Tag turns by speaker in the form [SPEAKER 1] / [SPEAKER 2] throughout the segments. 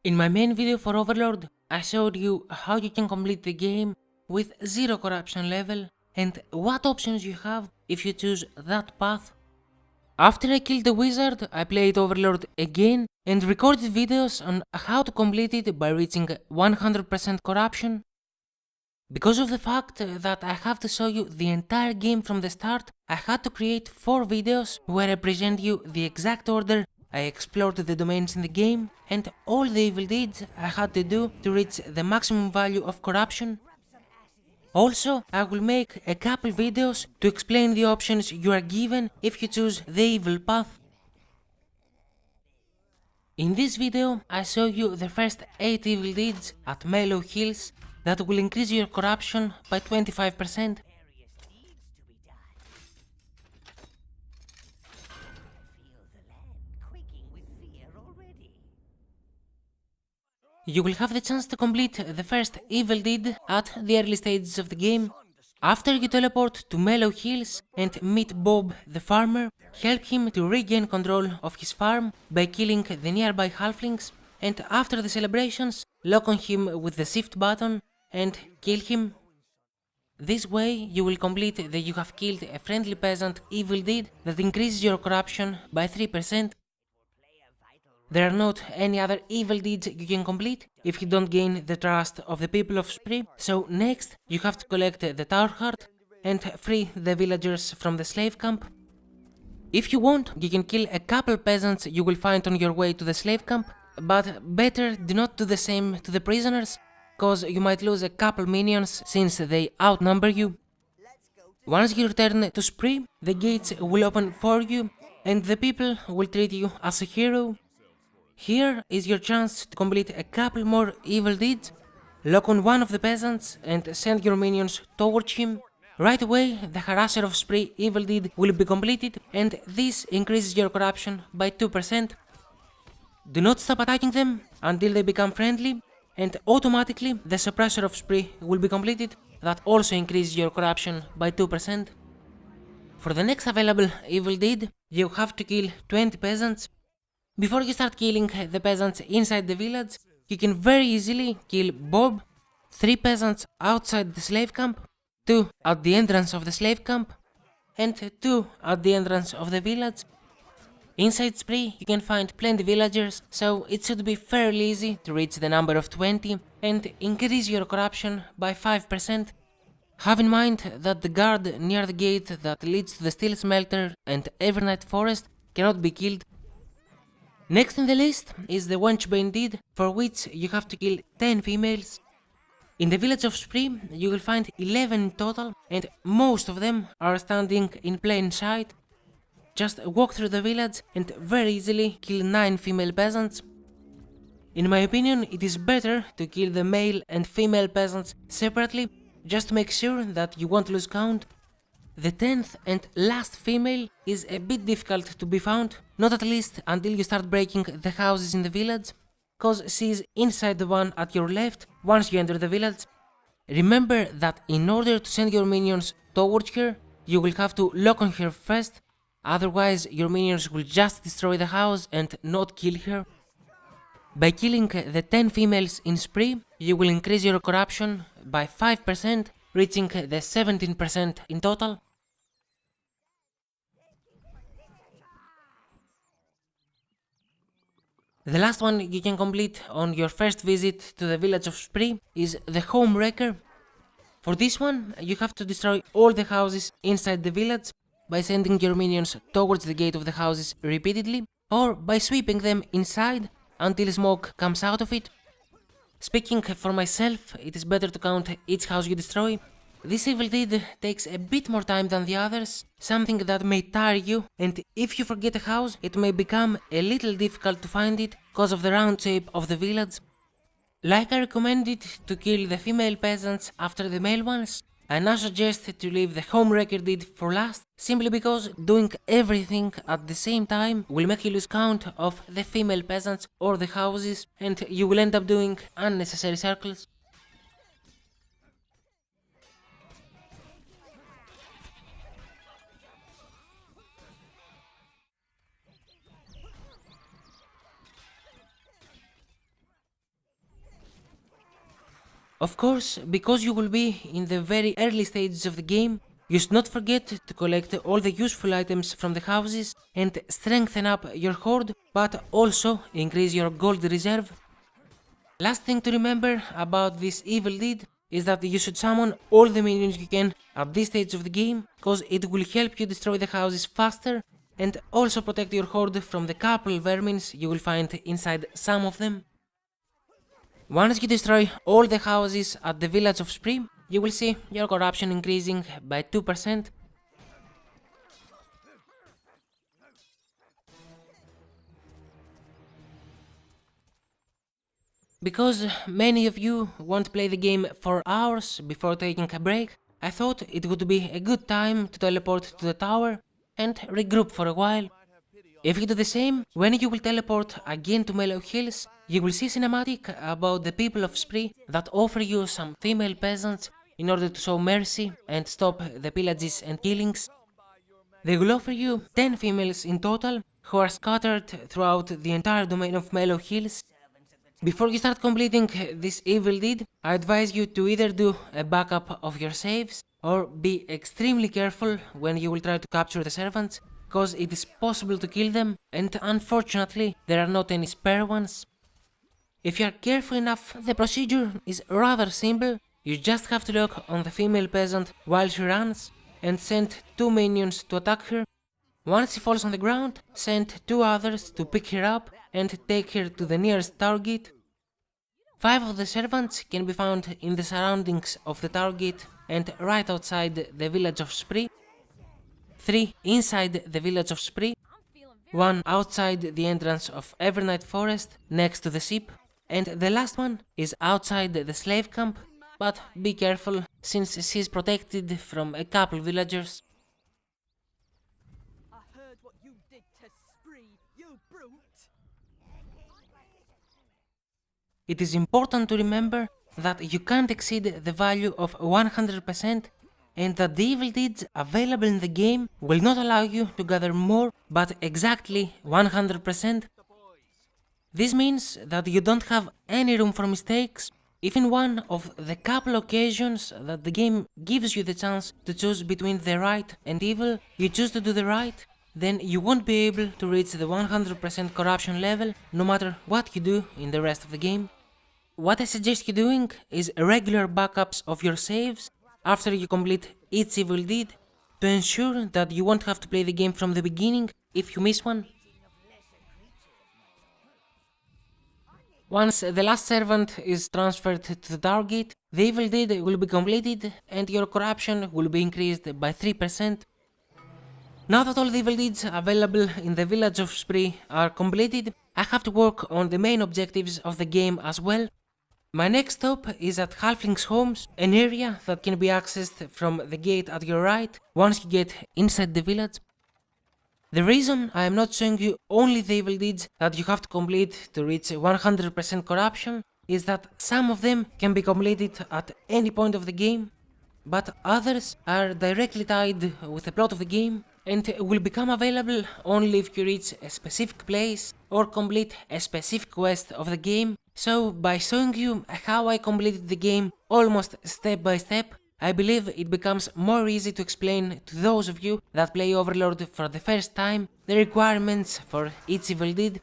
[SPEAKER 1] In my main video for Overlord, I showed you how you can complete the game with 0 corruption level and what options you have if you choose that path. After I killed the wizard, I played Overlord again and recorded videos on how to complete it by reaching 100% corruption. Because of the fact that I have to show you the entire game from the start, I had to create 4 videos where I present you the exact order I explored the domains in the game and all the evil deeds I had to do to reach the maximum value of corruption. Also, I will make a couple videos to explain the options you are given if you choose the evil path. In this video, I show you the first 8 evil deeds at Mellow Hills that will increase your corruption by 25%. You will have the chance to complete the first evil deed at the early stages of the game. After you teleport to Mellow Hills and meet Bob the farmer, help him to regain control of his farm by killing the nearby halflings, and after the celebrations, lock on him with the shift button and kill him. This way you will complete the you have killed a friendly peasant evil deed that increases your corruption by 3%. There are not any other evil deeds you can complete if you don't gain the trust of the people of Spree, so next you have to collect the tower heart and free the villagers from the slave camp. If you want, you can kill a couple peasants you will find on your way to the slave camp, but better do not do the same to the prisoners, cause you might lose a couple minions since they outnumber you. Once you return to Spree, the gates will open for you and the people will treat you as a hero. Here is your chance to complete a couple more evil deeds. Lock on one of the peasants and send your minions towards him. Right away, the Harasser of Spree evil deed will be completed and this increases your corruption by 2%. Do not stop attacking them until they become friendly and automatically the Suppressor of Spree will be completed. That also increases your corruption by 2%. For the next available evil deed, you have to kill 20 peasants. Before you start killing the peasants inside the village, you can very easily kill Bob, 3 peasants outside the slave camp, 2 at the entrance of the slave camp, and 2 at the entrance of the village. Inside Spree you can find plenty villagers, so it should be fairly easy to reach the number of 20 and increase your corruption by 5%. Have in mind that the guard near the gate that leads to the steel smelter and Evernight forest cannot be killed. Next in the list is the Wenchbane deed, for which you have to kill 10 females. In the village of Spree you will find 11 in total and most of them are standing in plain sight. Just walk through the village and very easily kill 9 female peasants. In my opinion, it is better to kill the male and female peasants separately, just to make sure that you won't lose count. The 10th and last female is a bit difficult to be found, not at least until you start breaking the houses in the village, cause she is inside the one at your left once you enter the village. Remember that in order to send your minions towards her, you will have to lock on her first, otherwise your minions will just destroy the house and not kill her. By killing the 10 females in Spree, you will increase your corruption by 5%, reaching the 17% in total. The last one you can complete on your first visit to the village of Spree is the Home Wrecker. For this one, you have to destroy all the houses inside the village by sending your minions towards the gate of the houses repeatedly, or by sweeping them inside until smoke comes out of it. Speaking for myself, it is better to count each house you destroy. This evil deed takes a bit more time than the others, something that may tire you, and if you forget a house, it may become a little difficult to find it because of the round shape of the village. Like I recommended to kill the female peasants after the male ones, I now suggest to leave the Home Wrecker deed for last, simply because doing everything at the same time will make you lose count of the female peasants or the houses, and you will end up doing unnecessary circles. Of course, because you will be in the very early stages of the game, you should not forget to collect all the useful items from the houses and strengthen up your horde, but also increase your gold reserve. Last thing to remember about this evil deed is that you should summon all the minions you can at this stage of the game, because it will help you destroy the houses faster and also protect your horde from the couple vermins you will find inside some of them. Once you destroy all the houses at the village of Spree, you will see your corruption increasing by 2%. Because many of you won't play the game for hours before taking a break, I thought it would be a good time to teleport to the tower and regroup for a while. If you do the same, when you will teleport again to Mellow Hills, you will see cinematic about the people of Spree that offer you some female peasants in order to show mercy and stop the pillages and killings. They will offer you 10 females in total who are scattered throughout the entire domain of Mellow Hills. Before you start completing this evil deed, I advise you to either do a backup of your saves or be extremely careful when you will try to capture the servants, because it is possible to kill them and unfortunately there are not any spare ones. If you are careful enough, the procedure is rather simple. You just have to lock on the female peasant while she runs and send 2 minions to attack her. Once she falls on the ground, send 2 others to pick her up and take her to the nearest tower gate. 5 of the servants can be found in the surroundings of the tower gate and right outside the village of Spree. 3 inside the village of Spree. 1 outside the entrance of Evernight Forest next to the ship. And the last one is outside the slave camp, but be careful since she is protected from a couple villagers.
[SPEAKER 2] I heard what you did to Spree, you brute!
[SPEAKER 1] It is important to remember that you can't exceed the value of 100% and that the evil deeds available in the game will not allow you to gather more but exactly 100%. This means that you don't have any room for mistakes. If in one of the couple occasions that the game gives you the chance to choose between the right and evil, you choose to do the right, then you won't be able to reach the 100% corruption level no matter what you do in the rest of the game. What I suggest you doing is regular backups of your saves after you complete each evil deed to ensure that you won't have to play the game from the beginning if you miss one. Once the last servant is transferred to the target, the evil deed will be completed and your corruption will be increased by 3%. Now that all the evil deeds available in the village of Spree are completed, I have to work on the main objectives of the game as well. My next stop is at Halfling's Homes, an area that can be accessed from the gate at your right once you get inside the village. The reason I am not showing you only the evil deeds that you have to complete to reach 100% corruption is that some of them can be completed at any point of the game, but others are directly tied with the plot of the game and will become available only if you reach a specific place or complete a specific quest of the game. So by showing you how I completed the game almost step by step, I believe it becomes more easy to explain to those of you that play Overlord for the first time the requirements for each evil deed.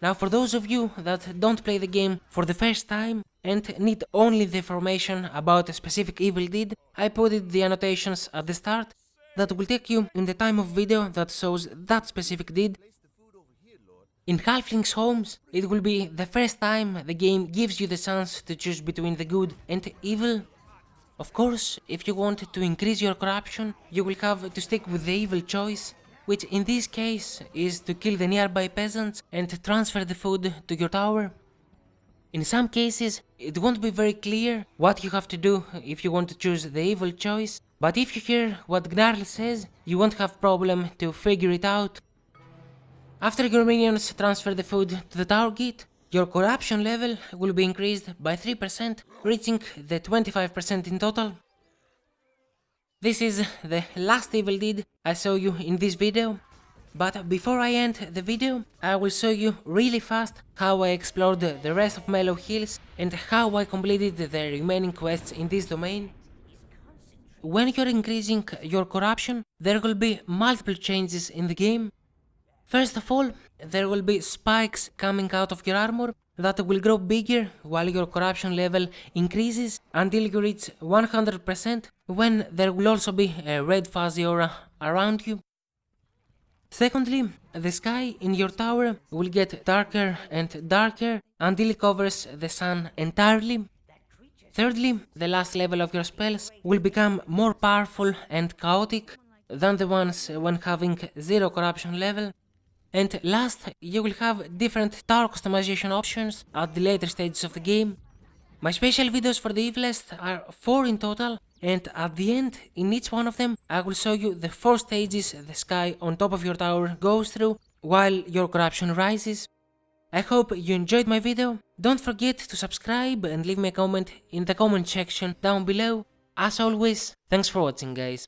[SPEAKER 1] Now for those of you that don't play the game for the first time and need only the information about a specific evil deed, I put the annotations at the start that will take you in the time of video that shows that specific deed. In Halfling's Homes, it will be the first time the game gives you the chance to choose between the good and evil. Of course, if you want to increase your corruption, you will have to stick with the evil choice, which in this case is to kill the nearby peasants and transfer the food to your tower. In some cases, it won't be very clear what you have to do if you want to choose the evil choice, but if you hear what Gnarl says, you won't have problem to figure it out. After your minions transfer the food to the tower gate, your corruption level will be increased by 3%, reaching the 25% in total. This is the last evil deed I show you in this video. But before I end the video, I will show you really fast how I explored the rest of Mellow Hills and how I completed the remaining quests in this domain. When you're increasing your corruption, there will be multiple changes in the game. First of all, there will be spikes coming out of your armor that will grow bigger while your corruption level increases until you reach 100%, when there will also be a red fuzzy aura around you. Secondly, the sky in your tower will get darker and darker until it covers the sun entirely. Thirdly, the last level of your spells will become more powerful and chaotic than the ones when having 0 corruption level. And last, you will have different tower customization options at the later stages of the game. My special videos for the Evilest are 4 in total, and at the end, in each one of them, I will show you the 4 stages the sky on top of your tower goes through while your corruption rises. I hope you enjoyed my video. Don't forget to subscribe and leave me a comment in the comment section down below. As always, thanks for watching, guys.